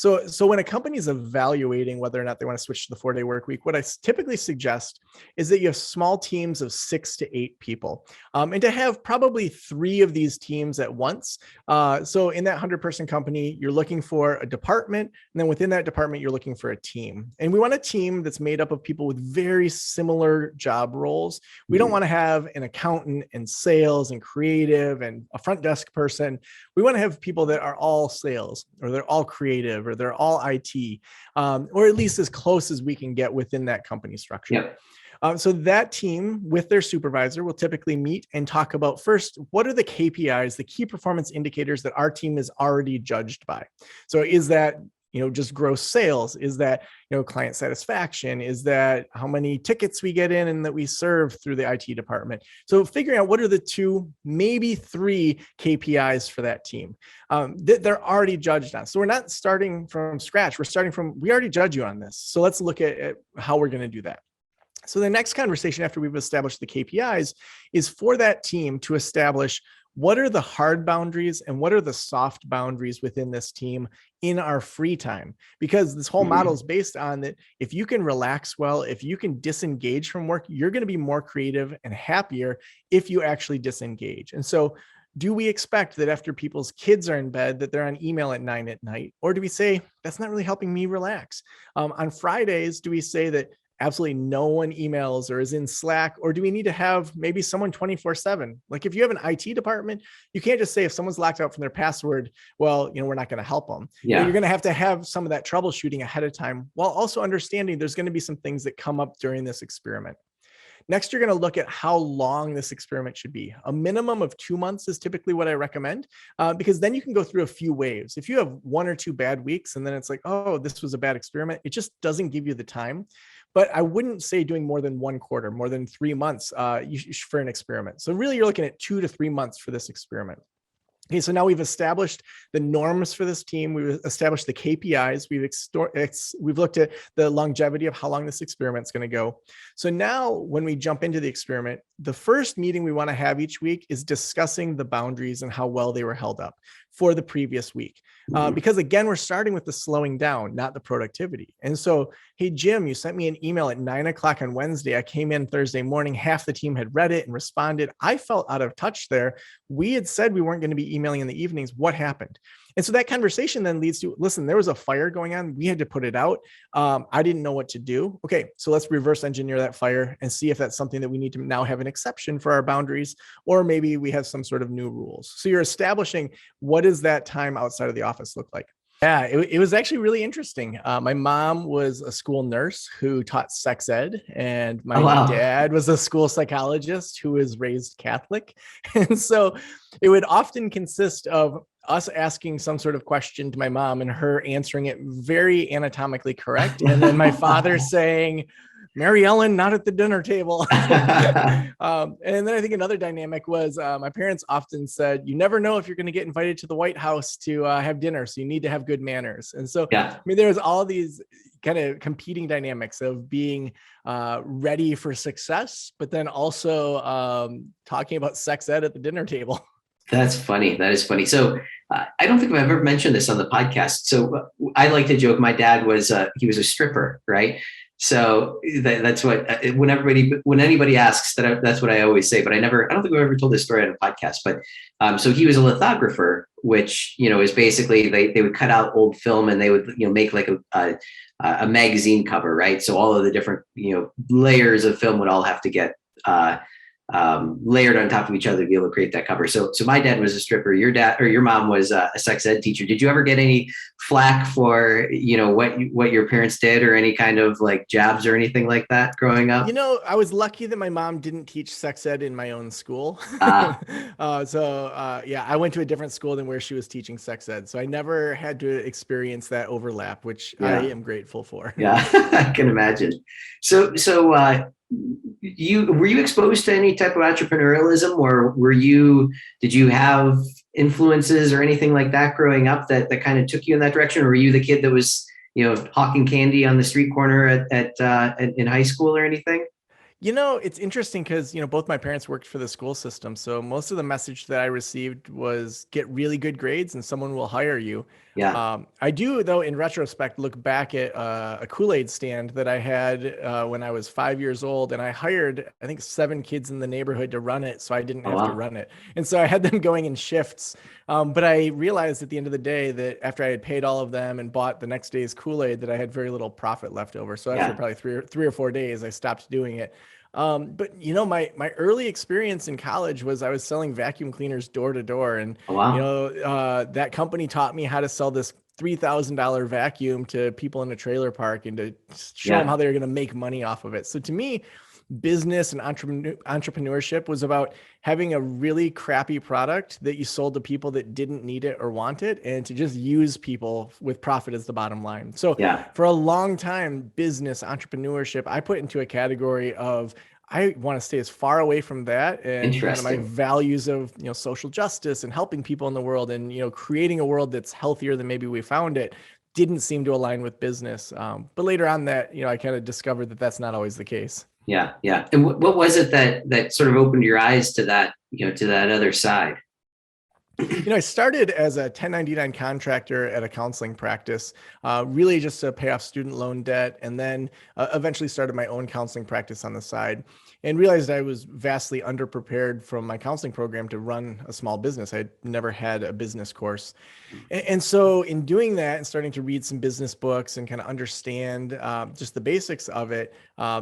So when a company is evaluating whether or not they want to switch to the 4-day work week, what I typically suggest is that you have small teams of 6 to 8 people, and to have probably 3 of these teams at once. So in that 100-person company, you're looking for a department, and then within that department, you're looking for a team. And we want a team that's made up of people with very similar job roles. We don't want to have an accountant and sales and creative and a front desk person. We want to have people that are all sales, or they're all creative, or they're all IT, or at least as close as we can get within that company structure. Yep. So that team with their supervisor will typically meet and talk about, first, what are the KPIs, the key performance indicators that our team is already judged by? So is that just gross sales? Is that, client satisfaction? Is that how many tickets we get in and that we serve through the IT department? So figuring out what are the 2, maybe 3 KPIs for that team that they're already judged on. So we're not starting from scratch. We're starting from, we already judge you on this. So let's look at how we're going to do that. So the next conversation after we've established the KPIs is for that team to establish what are the hard boundaries and what are the soft boundaries within this team in our free time? Because this whole model is based on that if you can relax well, if you can disengage from work, you're going to be more creative and happier if you actually disengage. And so do we expect that after people's kids are in bed that they're on email at 9 at night? Or do we say, that's not really helping me relax? On Fridays, do we say that absolutely no one emails or is in Slack? Or do we need to have maybe someone 24/7? Like if you have an IT department, you can't just say if someone's locked out from their password, well, we're not going to help them. Yeah. You're going to have some of that troubleshooting ahead of time, while also understanding there's going to be some things that come up during this experiment. Next, you're going to look at how long this experiment should be. A minimum of 2 months is typically what I recommend, because then you can go through a few waves. If you have 1 or 2 bad weeks and then it's like, oh, this was a bad experiment, it just doesn't give you the time. But I wouldn't say doing more than 1 quarter, more than 3 months for an experiment. So really you're looking at 2 to 3 months for this experiment. Okay, so now we've established the norms for this team. We've established the KPIs. We've looked at the longevity of how long this experiment's going to go. So now when we jump into the experiment, the first meeting we want to have each week is discussing the boundaries and how well they were held up for the previous week. Because again, we're starting with the slowing down, not the productivity. And so, hey, Jim, you sent me an email at 9 o'clock on Wednesday. I came in Thursday morning. Half the team had read it and responded. I felt out of touch there. We had said we weren't going to be emailing in the evenings. What happened? And so that conversation then leads to, listen, there was a fire going on. We had to put it out. I didn't know what to do. Okay, so let's reverse engineer that fire and see if that's something that we need to now have an exception for our boundaries, or maybe we have some sort of new rules. So you're establishing, what does that time outside of the office look like? Yeah, it was actually really interesting. My mom was a school nurse who taught sex ed, and my dad was a school psychologist who was raised Catholic. And so it would often consist of us asking some sort of question to my mom and her answering it very anatomically correct. And then my father saying, Mary Ellen, not at the dinner table. And then I think another dynamic was my parents often said, you never know if you're going to get invited to the White House to have dinner. So you need to have good manners. And so, I mean, there was all these kind of competing dynamics of being ready for success, but then also talking about sex ed at the dinner table. That's funny. That is funny. So I don't think I've ever mentioned this on the podcast. So I like to joke, my dad was, he was a stripper, right? So that's what, when anybody asks, that's what I always say, but I don't think we've ever told this story on a podcast, but so he was a lithographer, which, is basically, they would cut out old film and they would, make like a magazine cover, right? So all of the different, layers of film would all have to get, layered on top of each other to be able to create that cover. So my dad was a stripper. Your dad or your mom was a sex ed teacher. Did you ever get any flack for, what your parents did, or any kind of like jabs or anything like that growing up? I was lucky that my mom didn't teach sex ed in my own school. I went to a different school than where she was teaching sex ed. So I never had to experience that overlap, which I am grateful for. Yeah, I can imagine. So were you exposed to any type of entrepreneurialism, or did you have influences or anything like that growing up that kind of took you in that direction? Or were you the kid that was, hawking candy on the street corner in high school or anything? It's interesting because, both my parents worked for the school system. So most of the message that I received was get really good grades and someone will hire you. Yeah. I do, though, in retrospect, look back at a Kool-Aid stand that I had when I was 5 years old, and I hired, I think, 7 kids in the neighborhood to run it, so I didn't Oh, have to wow. run it. And so I had them going in shifts. But I realized at the end of the day that after I had paid all of them and bought the next day's Kool-Aid, that I had very little profit left over. So after Yeah. probably three or 4 days, I stopped doing it. But my early experience in college was I was selling vacuum cleaners door to door, and Oh, wow. that company taught me how to sell this $3,000 vacuum to people in a trailer park and to show them Yeah. how they were going to make money off of it. So to me, business and entrepreneurship was about having a really crappy product that you sold to people that didn't need it or want it, and to just use people with profit as the bottom line. So Yeah. for a long time, business entrepreneurship, I put into a category of I want to stay as far away from that, and kind of my Interesting. values of, social justice and helping people in the world, and, creating a world that's healthier than maybe we found it, didn't seem to align with business. But later on that, I kind of discovered that that's not always the case. Yeah. Yeah. And what was it that sort of opened your eyes to that, to that other side? I started as a 1099 contractor at a counseling practice, really just to pay off student loan debt, and then eventually started my own counseling practice on the side, and realized I was vastly underprepared from my counseling program to run a small business. I'd never had a business course. And so in doing that and starting to read some business books and kind of understand just the basics of it,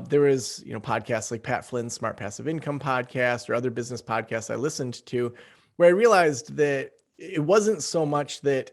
there was, podcasts like Pat Flynn's Smart Passive Income podcast or other business podcasts I listened to, where I realized that it wasn't so much that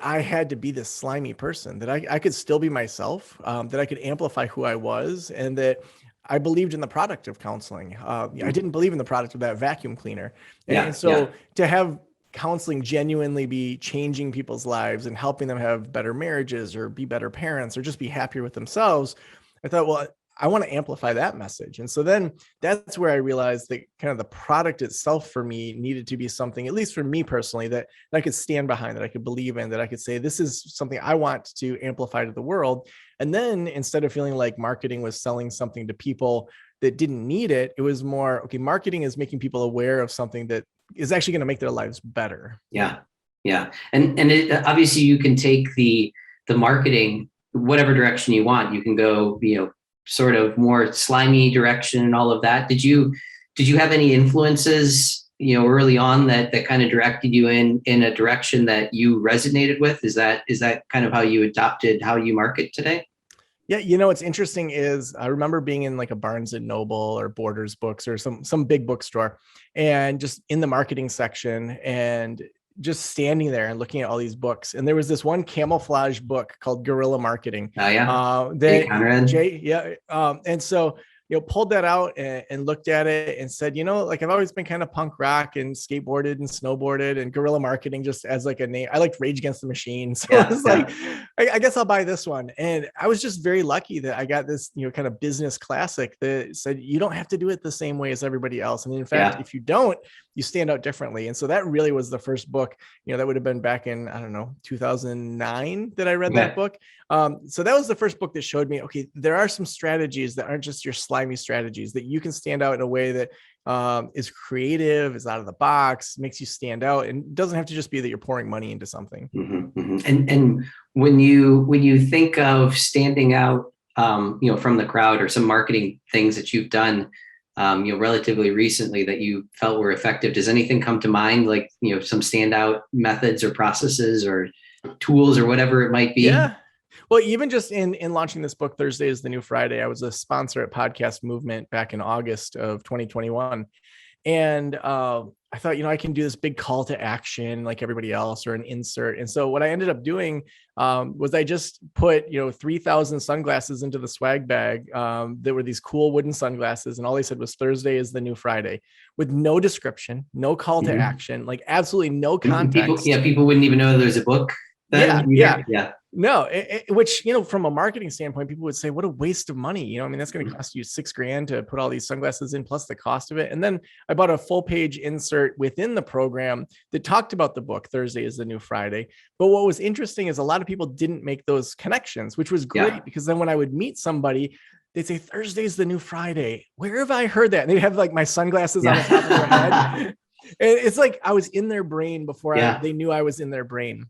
I had to be this slimy person, that I could still be myself, that I could amplify who I was, and that I believed in the product of counseling. I didn't believe in the product of that vacuum cleaner. And Yeah. Yeah. so to have counseling genuinely be changing people's lives and helping them have better marriages or be better parents or just be happier with themselves, I thought, well, I want to amplify that message. And so then that's where I realized that kind of the product itself for me needed to be something, at least for me personally, that I could stand behind, that I could believe in, that I could say, this is something I want to amplify to the world. And then instead of feeling like marketing was selling something to people that didn't need it, it was more, okay, marketing is making people aware of something that is actually going to make their lives better. Yeah. Yeah. And obviously you can take the marketing whatever direction you want. You can go, sort of more slimy direction and all of that. Did you have any influences, early on that kind of directed you in a direction that you resonated with? Is that kind of how you adopted how you market today? Yeah, what's interesting is I remember being in like a Barnes and Noble or Borders Books or some big bookstore, and just in the marketing section, and just standing there and looking at all these books. And there was this one camouflage book called Guerrilla Marketing. Oh, yeah. Jay That Conrad. Jay, yeah. And so pulled that out and looked at it and said, like I've always been kind of punk rock and skateboarded and snowboarded, and guerrilla marketing just as like a name. I liked Rage Against the Machine. So I Yeah. was Yeah. like, I guess I'll buy this one. And I was just very lucky that I got this, kind of business classic that said, you don't have to do it the same way as everybody else. And in fact, Yeah. if you don't, you stand out differently. And so that really was the first book, that would have been back in, I don't know, 2009 that I read that Okay. book. So that was the first book that showed me, okay, there are some strategies that aren't just your slimy strategies, that you can stand out in a way that is creative, is out of the box, makes you stand out, and doesn't have to just be that you're pouring money into something. And when you think of standing out, from the crowd, or some marketing things that you've done, relatively recently that you felt were effective, does anything come to mind, like, some standout methods or processes or tools or whatever it might be? Yeah. Well, even just in launching this book, Thursday is the New Friday, I was a sponsor at Podcast Movement back in August of 2021. And I thought, I can do this big call to action like everybody else, or an insert. And so what I ended up doing was I just put, 3,000 sunglasses into the swag bag. There were these cool wooden sunglasses, and all they said was Thursday is the New Friday, with no description, no call to Mhm. action, like absolutely no And people, context. yeah, people wouldn't even know there's a book then Yeah, yeah. either. Yeah. No, which, from a marketing standpoint, people would say, what a waste of money. I mean, that's going to cost you $6,000 to put all these sunglasses in, plus the cost of it. And then I bought a full page insert within the program that talked about the book, Thursday is the New Friday. But what was interesting is a lot of people didn't make those connections, which was Yeah. great, because then when I would meet somebody, they'd say Thursday's the new Friday. Where have I heard that? And they'd have like my sunglasses on the top of their head. Yeah. And it's like I was in their brain before Yeah. they knew I was in their brain.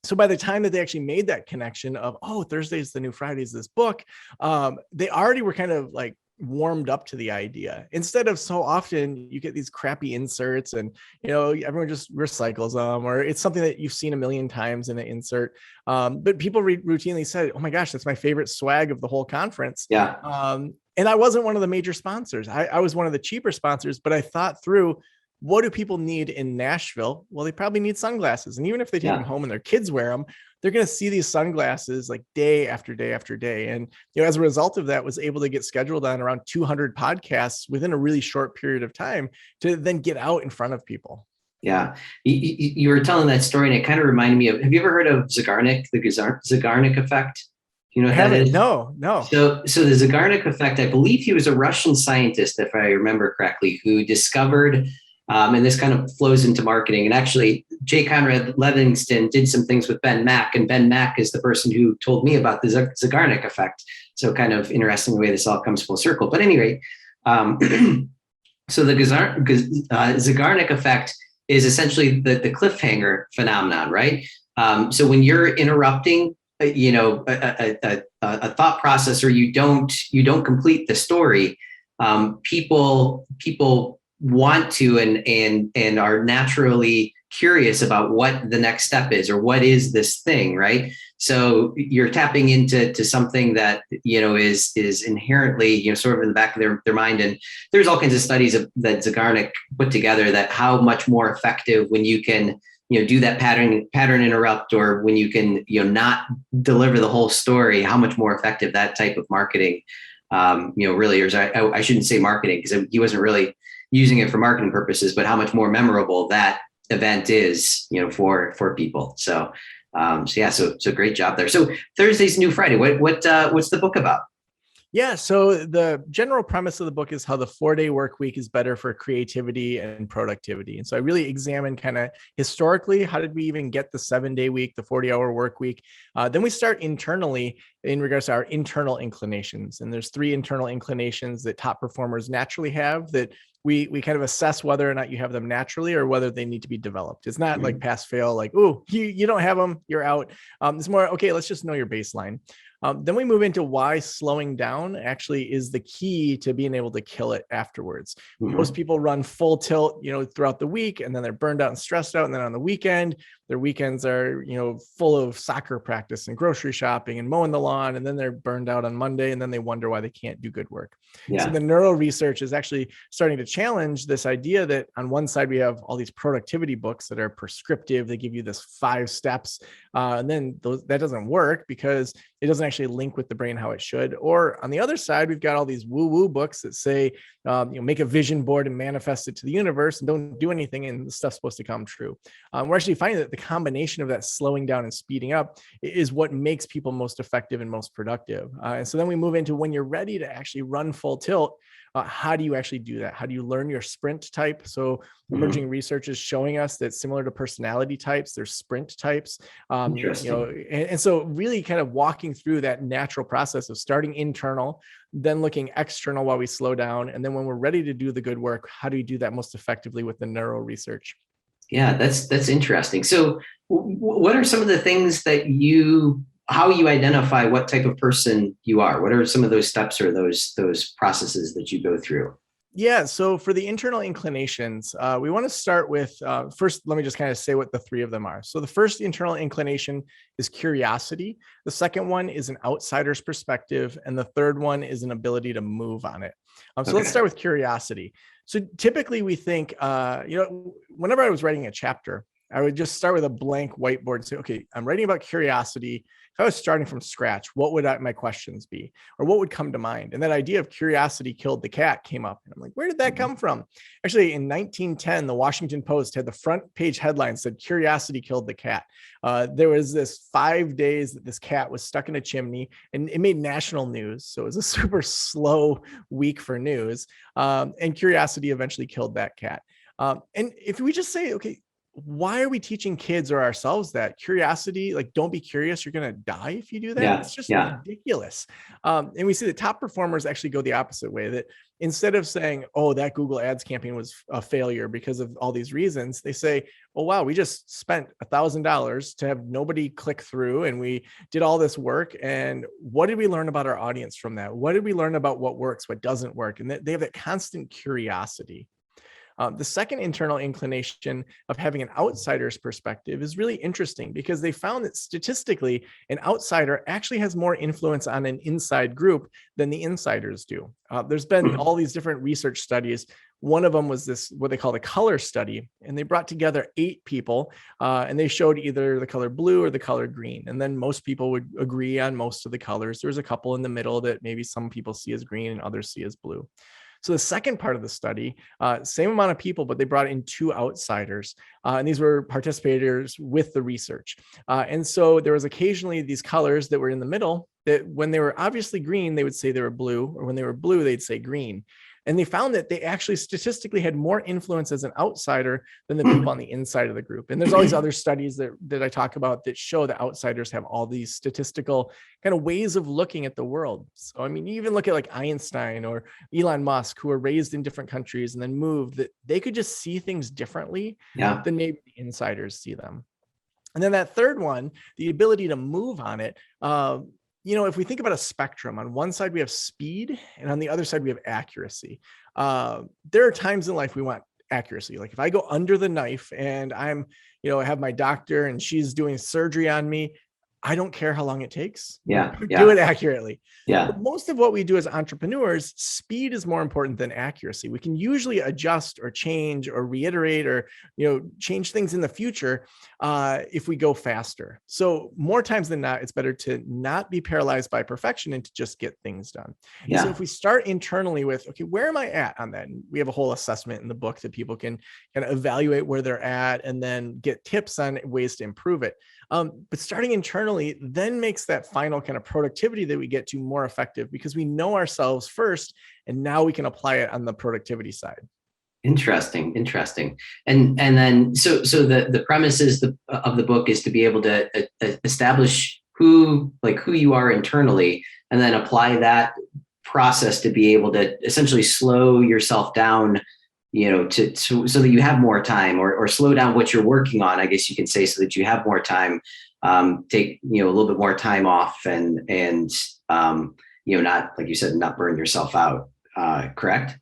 So by the time that they actually made that connection of, oh, Thursday's the new Friday's this book, they already were kind of like warmed up to the idea. Instead of so often you get these crappy inserts and everyone just recycles them, or it's something that you've seen a million times in an insert. But people routinely said, oh my gosh, that's my favorite swag of the whole conference. Yeah. And I wasn't one of the major sponsors. I was one of the cheaper sponsors, but I thought through, what do people need in Nashville? Well, they probably need sunglasses. And even if they take them home and their kids wear them, they're going to see these sunglasses like day after day after day. And, as a result of that, was able to get scheduled on around 200 podcasts within a really short period of time to then get out in front of people. Yeah. You were telling that story and it kind of reminded me of, have you ever heard of Zigarnik, the Zigarnik effect? You know what that is? No. So the Zigarnik effect, I believe he was a Russian scientist, if I remember correctly, who discovered, and this kind of flows into marketing. And actually, J. Conrad Livingston did some things with Ben Mack, and Ben Mack is the person who told me about the Zigarnik effect. So kind of interesting the way this all comes full circle. But at any rate, so the Zigarnik effect is essentially the cliffhanger phenomenon, right? So when you're interrupting, a thought process, or you don't complete the story, people want to and are naturally curious about what the next step is, or what is this thing, right? So you're tapping into something that is inherently sort of in the back of their mind. And there's all kinds of studies that Zigarnik put together, that how much more effective when you can do that pattern interrupt, or when you can not deliver the whole story, how much more effective that type of marketing really is. I shouldn't say marketing, because he wasn't really using it for marketing purposes, but how much more memorable that event is, for people. So great job there. So Thursday's New Friday. What's the book about? Yeah. So the general premise of the book is how the 4-day work week is better for creativity and productivity. And so I really examine kind of historically, how did we even get the 7-day week, the 40-hour work week? Then we start internally in regards to our internal inclinations. And there's 3 internal inclinations that top performers naturally have, that we kind of assess whether or not you have them naturally or whether they need to be developed. It's not like pass fail, like, oh, you don't have them, you're out. It's more, okay, let's just know your baseline. Then we move into why slowing down actually is the key to being able to kill it afterwards. Most people run full tilt, throughout the week, and then they're burned out and stressed out. And then on the weekend, their weekends are, full of soccer practice and grocery shopping and mowing the lawn. And then they're burned out on Monday, and then they wonder why they can't do good work. Yeah. So the neuro research is actually starting to challenge this idea that on one side, we have all these productivity books that are prescriptive. They give you this 5 steps. And then that doesn't work because it doesn't actually link with the brain how it should. Or on the other side, we've got all these woo-woo books that say, make a vision board and manifest it to the universe, and don't do anything, and the stuff's supposed to come true. We're actually finding that the combination of that slowing down and speeding up is what makes people most effective and most productive. And so then we move into, when you're ready to actually run full tilt, how do you actually do that? How do you learn your sprint type? So emerging research is showing us that similar to personality types, there's sprint types. And so really kind of walking through that natural process of starting internal, then looking external while we slow down. And then when we're ready to do the good work, how do we do that most effectively with the neuro research? Yeah, that's interesting. So what are some of the things that how you identify what type of person you are? What are some of those steps or those processes that you go through? Yeah. So for the internal inclinations, we want to start with, first, let me just kind of say what the 3 of them are. So the first internal inclination is curiosity. The second one is an outsider's perspective. And the third one is an ability to move on it. So let's start with curiosity. So typically we think, whenever I was writing a chapter, I would just start with a blank whiteboard and say, okay, I'm writing about curiosity. If I was starting from scratch, what would my questions be? Or what would come to mind? And that idea of curiosity killed the cat came up. And I'm like, where did that come from? Actually, in 1910, the Washington Post had the front page headline said, curiosity killed the cat. There was this 5 days that this cat was stuck in a chimney, and it made national news. So it was a super slow week for news. And curiosity eventually killed that cat. And if we just say, okay, why are we teaching kids or ourselves that curiosity, like don't be curious, you're going to die if you do that? Yeah. It's just Yeah. ridiculous. And we see the top performers actually go the opposite way, that instead of saying, oh, that Google ads campaign was a failure because of all these reasons, they say, oh, wow, we just spent $1,000 to have nobody click through and we did all this work. And what did we learn about our audience from that? What did we learn about what works, what doesn't work? And they have that constant curiosity. The second internal inclination of having an outsider's perspective is really interesting because they found that statistically, an outsider actually has more influence on an inside group than the insiders do. There's been all these different research studies. One of them was this, what they call the color study, and they brought together 8 people and they showed either the color blue or the color green. And then most people would agree on most of the colors. There was a couple in the middle that maybe some people see as green and others see as blue. So the second part of the study, same amount of people, but they brought in 2 outsiders, and these were participators with the research. And so there was occasionally these colors that were in the middle that when they were obviously green, they would say they were blue, or when they were blue, they'd say green. And they found that they actually statistically had more influence as an outsider than the people on the inside of the group. And there's all these other studies that I talk about that show that outsiders have all these statistical kind of ways of looking at the world. So, I mean, you even look at like Einstein or Elon Musk, who were raised in different countries and then moved, that they could just see things differently Yeah. than maybe the insiders see them. And then that third one, the ability to move on it, if we think about a spectrum, on one side we have speed and on the other side we have accuracy. There are times in life we want accuracy. Like if I go under the knife and I have my doctor and she's doing surgery on me, I don't care how long it takes. Yeah. Do it accurately. Yeah. But most of what we do as entrepreneurs, speed is more important than accuracy. We can usually adjust or change or reiterate or change things in the future if we go faster. So more times than not, it's better to not be paralyzed by perfection and to just get things done. Yeah. So if we start internally with, okay, where am I at on that? And we have a whole assessment in the book that people can kind of evaluate where they're at and then get tips on ways to improve it. But starting internally then makes that final kind of productivity that we get to more effective because we know ourselves first, and now we can apply it on the productivity side. Interesting. And then so the premise of the book is to be able to establish who you are internally, and then apply that process to be able to essentially slow yourself down, so that you have more time, or slow down what you're working on, I guess you can say, so that you have more time, take, a little bit more time off and not, like you said, not burn yourself out. Correct?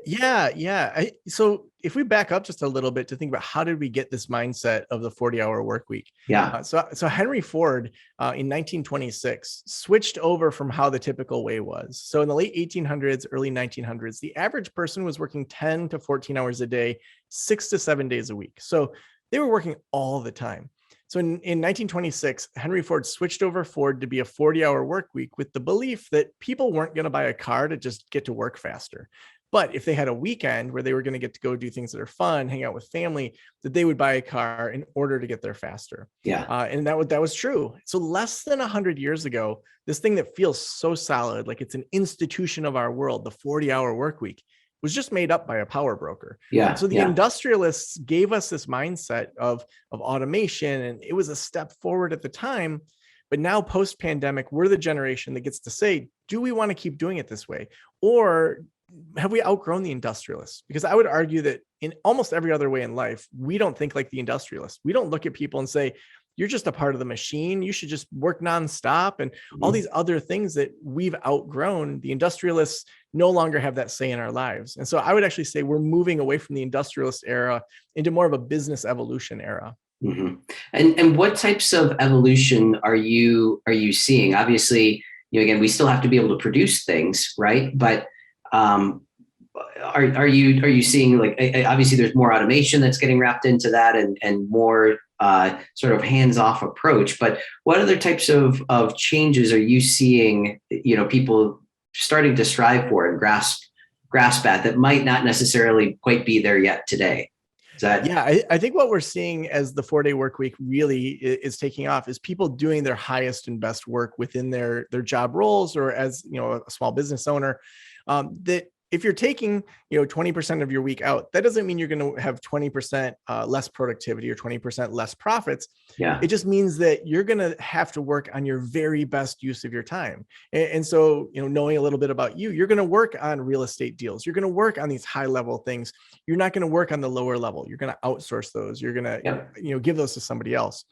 Yeah. So if we back up just a little bit to think about how did we get this mindset of the 40-hour work week? Yeah. So Henry Ford in 1926 switched over from how the typical way was. So in the late 1800s, early 1900s, the average person was working 10 to 14 hours a day, 6 to 7 days a week. So they were working all the time. So in 1926, Henry Ford switched over Ford to be a 40-hour work week with the belief that people weren't going to buy a car to just get to work faster. But if they had a weekend where they were going to get to go do things that are fun, hang out with family, that they would buy a car in order to get there faster. Yeah. And that was true. So less than 100 years ago, this thing that feels so solid, like it's an institution of our world, the 40-hour work week, was just made up by a power broker. Yeah. So the industrialists gave us this mindset of automation, and it was a step forward at the time. But now post-pandemic, we're the generation that gets to say, do we want to keep doing it this way? Or have we outgrown the industrialists? Because I would argue that in almost every other way in life, we don't think like the industrialists. We don't look at people and say, you're just a part of the machine. You should just work nonstop. And all these other things that we've outgrown, the industrialists no longer have that say in our lives. And so I would actually say we're moving away from the industrialist era into more of a business evolution era. Mm-hmm. And what types of evolution are you seeing? Obviously, again, we still have to be able to produce things, right? But are you seeing, like, obviously there's more automation that's getting wrapped into that, and more sort of hands-off approach, but what other types of changes are you seeing, people starting to strive for and grasp at that might not necessarily quite be there yet today? I think what we're seeing as the 4-day work week really is taking off is people doing their highest and best work within their job roles, or as a small business owner, that if you're taking, 20% of your week out, that doesn't mean you're going to have 20% less productivity or 20% less profits. Yeah. It just means that you're going to have to work on your very best use of your time. And so, knowing a little bit about you, you're going to work on real estate deals. You're going to work on these high level things. You're not going to work on the lower level. You're going to outsource those. You're going to, Yep. give those to somebody else.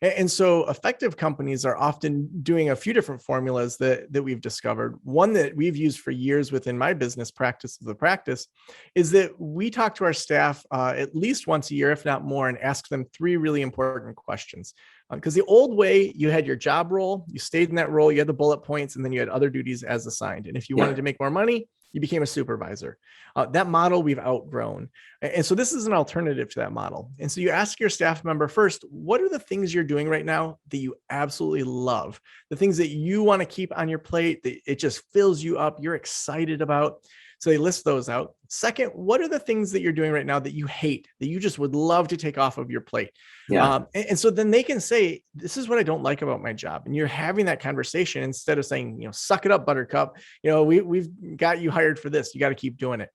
And so effective companies are often doing a few different formulas that we've discovered. One that we've used for years within my business practice of the practice is that we talk to our staff at least once a year, if not more, and ask them three really important questions. Because the old way, you had your job role, you stayed in that role, you had the bullet points, and then you had other duties as assigned. And if you wanted to make more money, you became a supervisor. That model we've outgrown. And so this is an alternative to that model. And so you ask your staff member first, what are the things you're doing right now that you absolutely love? The things that you want to keep on your plate, that it just fills you up, you're excited about. So they list those out. Second, what are the things that you're doing right now that you hate, that you just would love to take off of your plate? Yeah. And so then they can say, this is what I don't like about my job. And you're having that conversation instead of saying, suck it up, buttercup. We've got you hired for this. You got to keep doing it.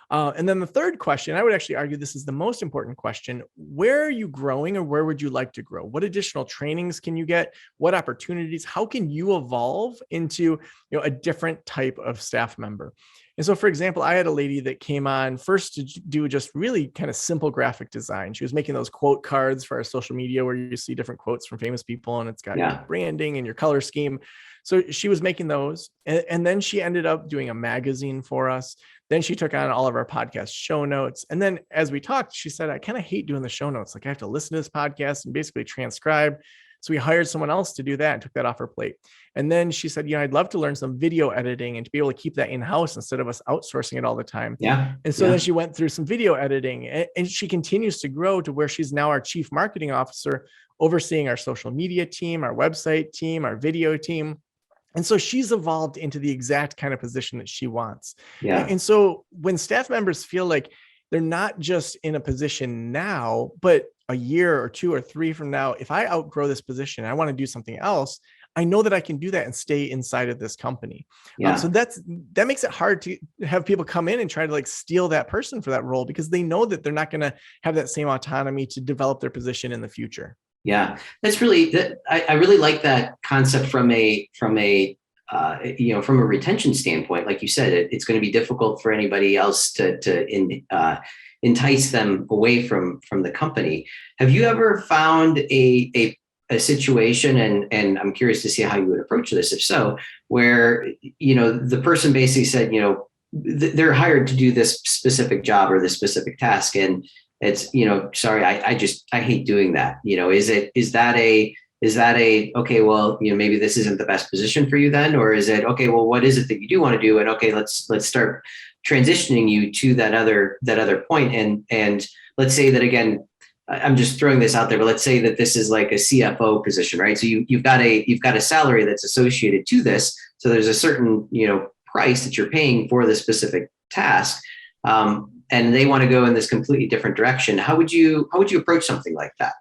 And then the third question, I would actually argue this is the most important question. Where are you growing, or where would you like to grow? What additional trainings can you get? What opportunities? How can you evolve into a different type of staff member? And so, for example, I had a lady that came on first to do just really kind of simple graphic design. She was making those quote cards for our social media where you see different quotes from famous people and it's got your branding and your color scheme. So she was making those. And then she ended up doing a magazine for us. Then she took on all of our podcast show notes. And then as we talked, she said, I kind of hate doing the show notes. Like I have to listen to this podcast and basically transcribe. So we hired someone else to do that and took that off her plate. And then she said, I'd love to learn some video editing and to be able to keep that in-house instead of us outsourcing it all the time. Yeah. And so then she went through some video editing, and she continues to grow to where she's now our chief marketing officer, overseeing our social media team, our website team, our video team. And so she's evolved into the exact kind of position that she wants. Yeah. And so when staff members feel like they're not just in a position now, but a year or 2 or 3 from now, if I outgrow this position, I want to do something else, I know that I can do that and stay inside of this company. So that makes it hard to have people come in and try to steal that person for that role, because they know that they're not going to have that same autonomy to develop their position in the future. Yeah, that's really that. I really like that concept from a retention standpoint. Like you said, it's going to be difficult for anybody else to entice them away from the company. Have you ever found a situation, and I'm curious to see how you would approach this, if so, where the person basically said, they're hired to do this specific job or this specific task, and it's, sorry, I hate doing that. Is that a, okay, well, maybe this isn't the best position for you then, or is it, okay, well, what is it that you do want to do? And okay, let's start transitioning you to that other point. And let's say that, again, I'm just throwing this out there, but let's say that this is like a CFO position, right? So you've got a salary that's associated to this. So there's a certain, price that you're paying for this specific task. And they want to go in this completely different direction. How would you approach something like that?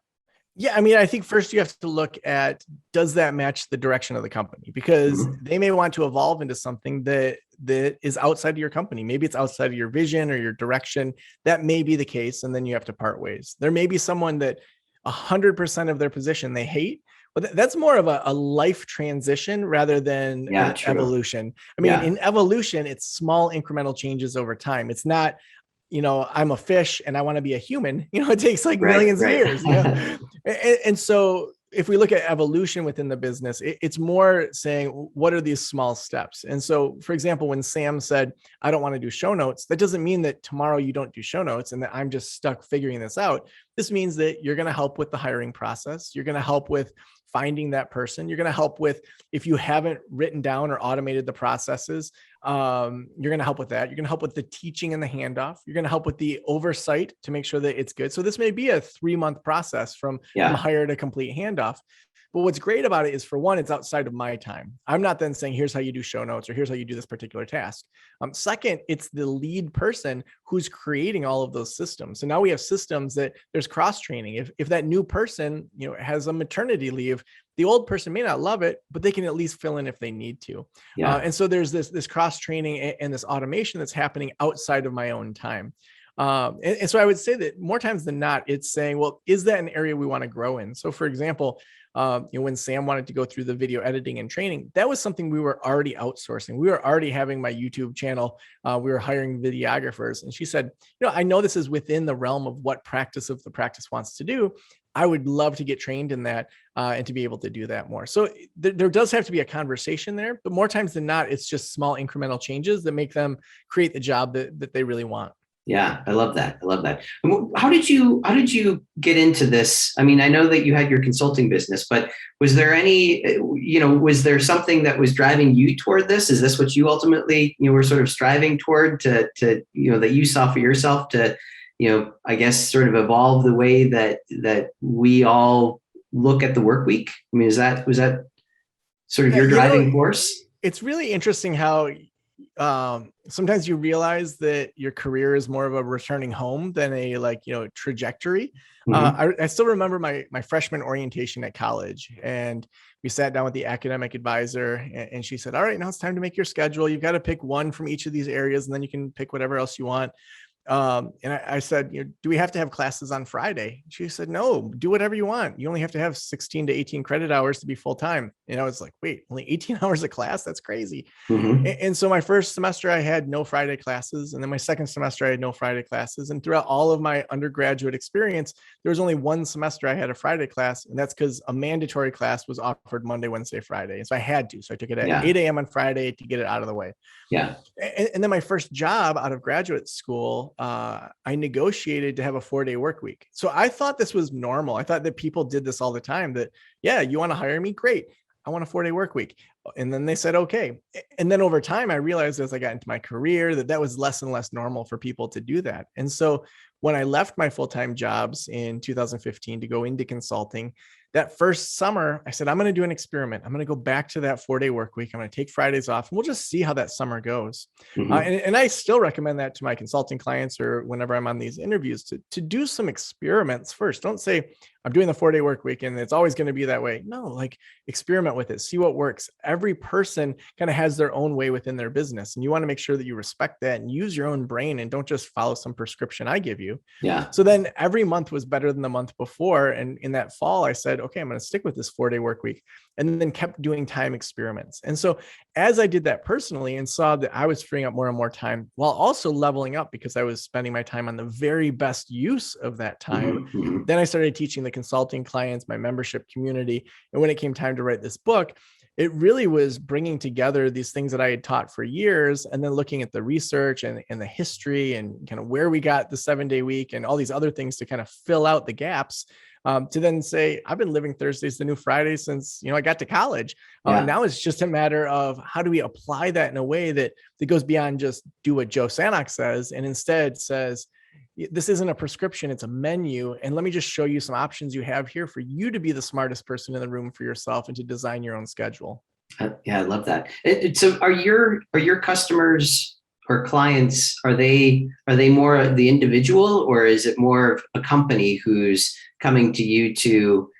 Yeah, I mean, I think first you have to look at, does that match the direction of the company? Because they may want to evolve into something that is outside of your company. Maybe it's outside of your vision or your direction. That may be the case. And then you have to part ways. There may be someone that 100% of their position they hate, but that's more of a life transition rather than an evolution. I mean, in evolution, it's small incremental changes over time. It's not, I'm a fish and I want to be a human. It takes millions of years. And so if we look at evolution within the business, it's more saying, what are these small steps? And so, for example, when Sam said, I don't want to do show notes, that doesn't mean that tomorrow you don't do show notes and that I'm just stuck figuring this out. This means that you're going to help with the hiring process. You're going to help with finding that person. You're going to help with, if you haven't written down or automated the processes, you're going to help with that. You're going to help with the teaching and the handoff. You're going to help with the oversight to make sure that it's good. So this may be a 3-month process from hire to complete handoff. But what's great about it is, for one, it's outside of my time. I'm not then saying, here's how you do show notes or here's how you do this particular task. Second, it's the lead person who's creating all of those systems. So now we have systems that there's cross training. If that new person, has a maternity leave, The old person may not love it, but they can at least fill in if they need to. Yeah. And so there's this cross training and this automation that's happening outside of my own time. And so I would say that more times than not, it's saying, well, is that an area we want to grow in? So for example, when Sam wanted to go through the video editing and training, that was something we were already outsourcing. We were already having my YouTube channel. We were hiring videographers. And she said, I know this is within the realm of what practice of the practice wants to do. I would love to get trained in that and to be able to do that more. So there does have to be a conversation there, but more times than not, it's just small incremental changes that make them create the job that they really want. Yeah, I love that. I love that. How did you get into this? I mean, I know that you had your consulting business, but was there was there something that was driving you toward this? Is this what you ultimately, were sort of striving toward to that you saw for yourself to, I guess sort of evolve the way that we all look at the work week? I mean, was that sort of your driving force? It's really interesting how sometimes you realize that your career is more of a returning home than a trajectory. Mm-hmm. I still remember my freshman orientation at college, and we sat down with the academic advisor, and she said, all right, now it's time to make your schedule. You've got to pick one from each of these areas, and then you can pick whatever else you want. And I said, do we have to have classes on Friday? She said, no, do whatever you want. You only have to have 16 to 18 credit hours to be full time. And I was like, wait, only 18 hours of class? That's crazy. Mm-hmm. And so my first semester, I had no Friday classes. And then my second semester, I had no Friday classes. And throughout all of my undergraduate experience, there was only one semester I had a Friday class. And that's because a mandatory class was offered Monday, Wednesday, Friday. And so I had to. So I took it at 8 a.m. on Friday to get it out of the way. Yeah. And then my first job out of graduate school, I negotiated to have a 4-day work week. So I thought this was normal. I thought that people did this all the time, that, yeah, you want to hire me? Great. I want a 4-day work week. And then they said, okay. And then over time, I realized as I got into my career that was less and less normal for people to do that. And so when I left my full-time jobs in 2015 to go into consulting, that first summer, I said, I'm going to do an experiment. I'm going to go back to that 4-day work week. I'm going to take Fridays off, and we'll just see how that summer goes. Mm-hmm. And I still recommend that to my consulting clients, or whenever I'm on these interviews, to do some experiments first. Don't say, I'm doing the 4-day work week and it's always going to be that way. No, experiment with it, see what works. Every person kind of has their own way within their business, and you want to make sure that you respect that and use your own brain and don't just follow some prescription I give you. Yeah. So then every month was better than the month before. And in that fall, I said, okay, I'm going to stick with this 4-day work week, and then kept doing time experiments. And so as I did that personally and saw that I was freeing up more and more time while also leveling up because I was spending my time on the very best use of that time, Mm-hmm. then I started teaching the consulting clients, my membership community. And when it came time to write this book, it really was bringing together these things that I had taught for years, and then looking at the research and the history and kind of where we got the 7-day week and all these other things to kind of fill out the gaps. To then say, I've been living Thursdays the new Friday since, I got to college. Now it's just a matter of how do we apply that in a way that goes beyond just do what Joe Sanok says, and instead says, this isn't a prescription, it's a menu. And let me just show you some options you have here for you to be the smartest person in the room for yourself and to design your own schedule. Yeah, I love that. So are your customers or clients, are they more the individual, or is it more of a company who's coming to you to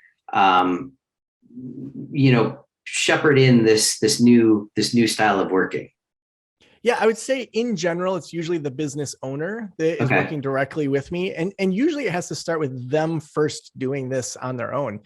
shepherd in this new style of working? Yeah, I would say in general, it's usually the business owner that is working directly with me. And usually it has to start with them first doing this on their own,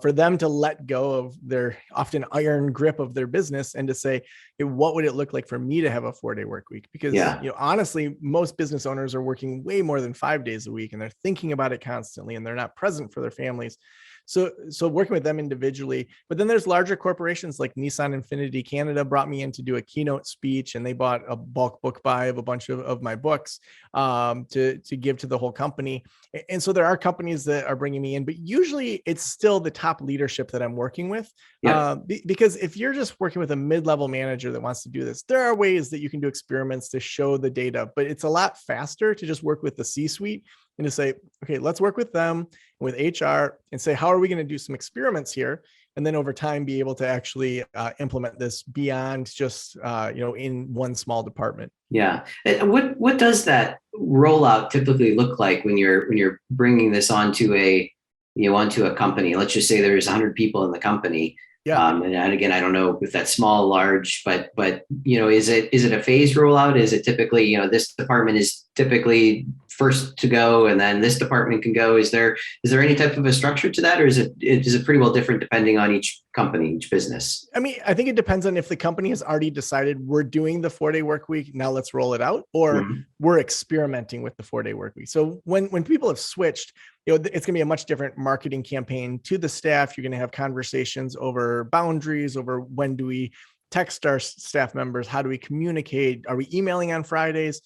for them to let go of their often iron grip of their business and to say, hey, what would it look like for me to have a 4-day work week? Because, honestly, most business owners are working way more than 5 days a week, and they're thinking about it constantly, and they're not present for their families. So working with them individually, but then there's larger corporations like Nissan Infinity Canada brought me in to do a keynote speech, and they bought a bulk book buy of a bunch of my books to give to the whole company. And so there are companies that are bringing me in, but usually it's still the top leadership that I'm working with. Because if you're just working with a mid-level manager that wants to do this, there are ways that you can do experiments to show the data, but it's a lot faster to just work with the C-suite and to say, okay, let's work with them, with HR, and say, how are we going to do some experiments here? And then over time, be able to actually implement this beyond just, in one small department. Yeah. And what does that rollout typically look like when you're bringing this onto a onto a company. Let's just say there's 100 people in the company. Yeah. And again, I don't know if that's small, large, but is it a phased rollout? Is it typically, this department is typically first to go, and then this department can go? Is there any type of a structure to that, or is it pretty well different depending on each company, each business? I mean, I think it depends on if the company has already decided we're doing the 4-day work week, now let's roll it out, or we're experimenting with the 4-day work week. So when people have switched, it's going to be a much different marketing campaign to the staff. You're going to have conversations over boundaries, over when do we text our staff members? How do we communicate? Are we emailing on Fridays?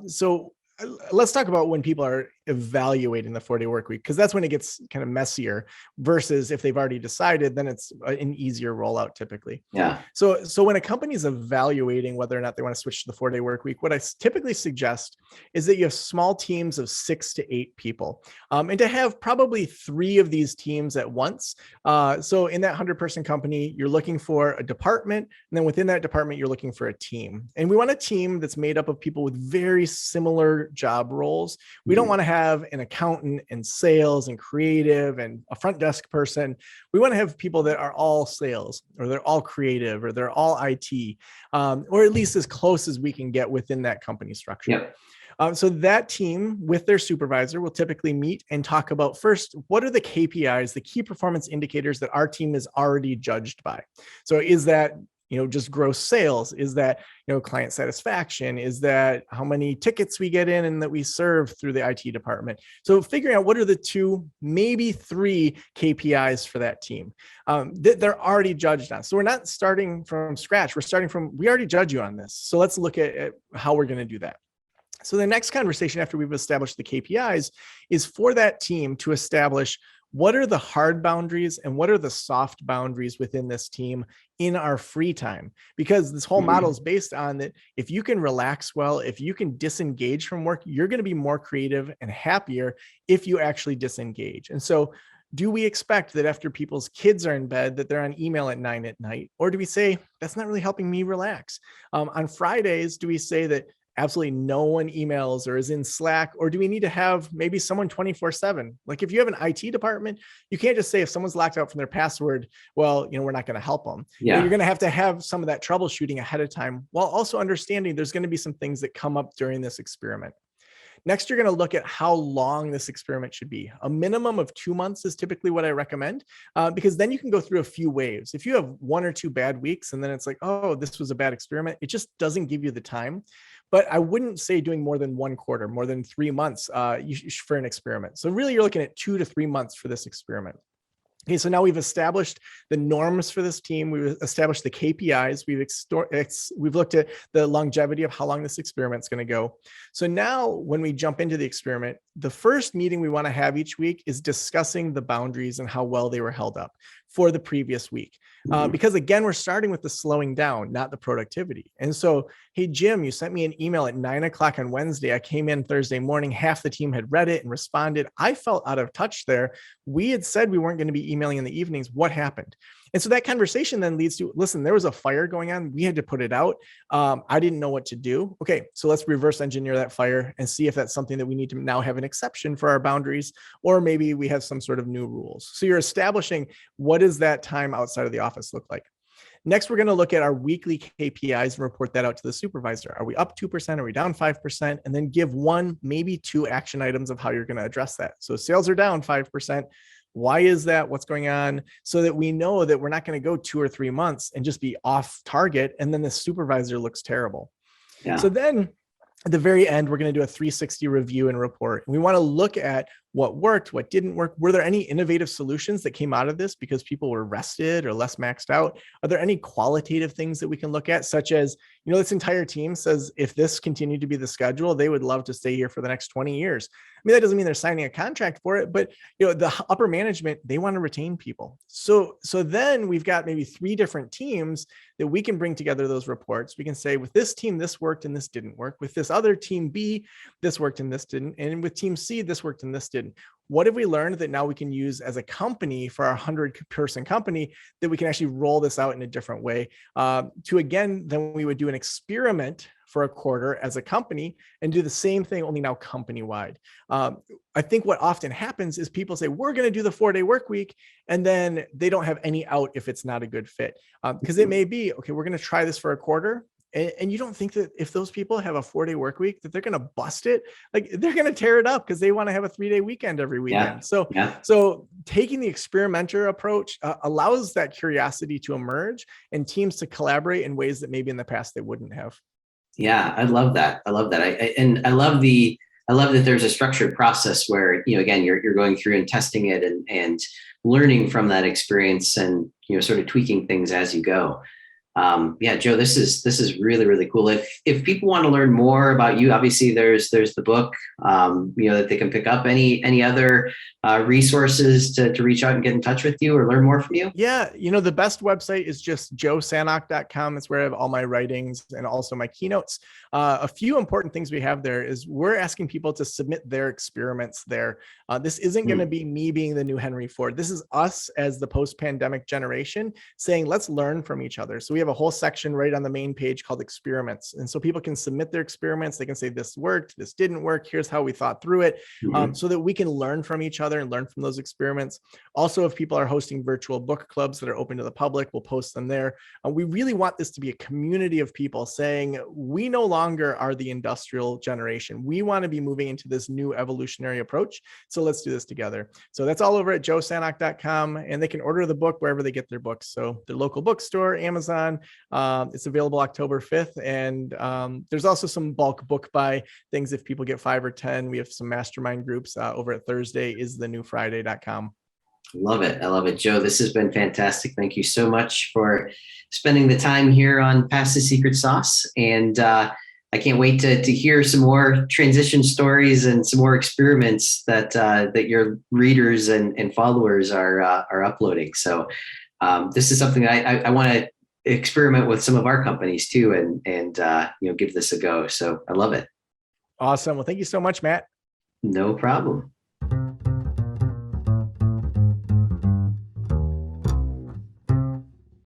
So let's talk about when people are evaluating the 4-day work week, because that's when it gets kind of messier, versus if they've already decided, then it's an easier rollout typically. Yeah. So when a company is evaluating whether or not they want to switch to the 4-day work week, what I typically suggest is that you have small teams of 6 to 8 people, and to have probably 3 of these teams at once. So in that 100-person company, you're looking for a department, and then within that department, you're looking for a team. And we want a team that's made up of people with very similar job roles. We don't want to have an accountant and sales and creative and a front desk person. We want to have people that are all sales, or they're all creative, or they're all IT, or at least as close as we can get within that company structure. Yep. So that team with their supervisor will typically meet and talk about, first, what are the KPIs, the key performance indicators that our team is already judged by? So is that just gross sales? Is that, client satisfaction? Is that how many tickets we get in and that we serve through the IT department? So figuring out what are the 2, maybe 3 KPIs for that team that they're already judged on. So we're not starting from scratch. We're starting from, we already judge you on this. So let's look at how we're going to do that. So the next conversation after we've established the KPIs is for that team to establish what are the hard boundaries and what are the soft boundaries within this team in our free time? Because this whole model is based on that if you can relax well, if you can disengage from work, you're going to be more creative and happier if you actually disengage. And so do we expect that after people's kids are in bed that they're on email at 9 at night? Or do we say, that's not really helping me relax? On Fridays, do we say that absolutely no one emails or is in Slack? Or do we need to have maybe someone 24/7? Like if you have an IT department, you can't just say if someone's locked out from their password, well, we're not going to help them. Yeah. You're going to have some of that troubleshooting ahead of time, while also understanding there's going to be some things that come up during this experiment. Next, you're going to look at how long this experiment should be. A minimum of 2 months is typically what I recommend, because then you can go through a few waves. If you have 1 or 2 bad weeks and then it's like, oh, this was a bad experiment, it just doesn't give you the time. But I wouldn't say doing more than 1 quarter, more than 3 months for an experiment. So really you're looking at 2 to 3 months for this experiment. Okay, so now we've established the norms for this team. We've established the KPIs. We've looked at the longevity of how long this experiment's going to go. So now when we jump into the experiment, the first meeting we want to have each week is discussing the boundaries and how well they were held up for the previous week. Because again, we're starting with the slowing down, not the productivity. And so, hey, Jim, you sent me an email at 9 o'clock on Wednesday. I came in Thursday morning. Half the team had read it and responded. I felt out of touch there. We had said we weren't going to be emailing in the evenings. What happened? And so that conversation then leads to, listen, there was a fire going on. We had to put it out. I didn't know what to do. Okay, so let's reverse engineer that fire and see if that's something that we need to now have an exception for our boundaries, or maybe we have some sort of new rules. So you're establishing, what does that time outside of the office look like? Next, we're going to look at our weekly KPIs and report that out to the supervisor. Are we up 2%? Are we down 5%? And then give 1, maybe 2 action items of how you're going to address that. So sales are down 5%. Why is that? What's going on? So that we know that we're not going to go 2 or 3 months and just be off target, and then the supervisor looks terrible. Yeah. So then at the very end, we're going to do a 360 review and report. And we want to look at what worked, what didn't work. Were there any innovative solutions that came out of this because people were rested or less maxed out? Are there any qualitative things that we can look at, such as, this entire team says if this continued to be the schedule, they would love to stay here for the next 20 years. I mean, that doesn't mean they're signing a contract for it, but the upper management, they want to retain people. So then we've got maybe 3 different teams that we can bring together those reports. We can say with this team, this worked and this didn't work. With this other team B, this worked and this didn't. And with team C, this worked and this didn't. What have we learned that now we can use as a company for our 100-person company, that we can actually roll this out in a different way? Again, then we would do an experiment for a quarter as a company and do the same thing, only now company-wide. I think what often happens is people say, we're going to do the 4-day work week, and then they don't have any out if it's not a good fit. Because it may be, okay, we're going to try this for a quarter. And you don't think that if those people have a 4-day work week, that they're going to bust it? Like they're going to tear it up because they want to have a 3-day weekend every weekend. So taking the experimenter approach allows that curiosity to emerge and teams to collaborate in ways that maybe in the past they wouldn't have. Yeah, I love that. I love that. I love that there's a structured process where, again, you're going through and testing it and learning from that experience and, sort of tweaking things as you go. Yeah, Joe, this is really, really cool. If people want to learn more about you, obviously there's the book, that they can pick up. Any other resources to reach out and get in touch with you or learn more from you? Yeah, the best website is just joesanok.com. That's where I have all my writings and also my keynotes. A few important things we have there is we're asking people to submit their experiments there. This isn't going to be me being the new Henry Ford. This is us as the post-pandemic generation saying, let's learn from each other. So we have a whole section right on the main page called experiments. And so people can submit their experiments. They can say, this worked, this didn't work. Here's how we thought through it, so that we can learn from each other and learn from those experiments. Also, if people are hosting virtual book clubs that are open to the public, we'll post them there. We really want this to be a community of people saying, we no longer are the industrial generation. We want to be moving into this new evolutionary approach. So let's do this together. So that's all over at joesanok.com, and they can order the book wherever they get their books. So their local bookstore, Amazon. It's available October 5th. And there's also some bulk book buy things if people get 5 or 10. We have some mastermind groups over at thursdayisthenewfriday.com. Love it. I love it. Joe, this has been fantastic. Thank you so much for spending the time here on Pass the Secret Sauce. And I can't wait to hear some more transition stories and some more experiments that your readers and followers are uploading. So this is something I want to experiment with some of our companies too, and give this a go. So I love it. Awesome. Well, thank you so much, Matt. No problem.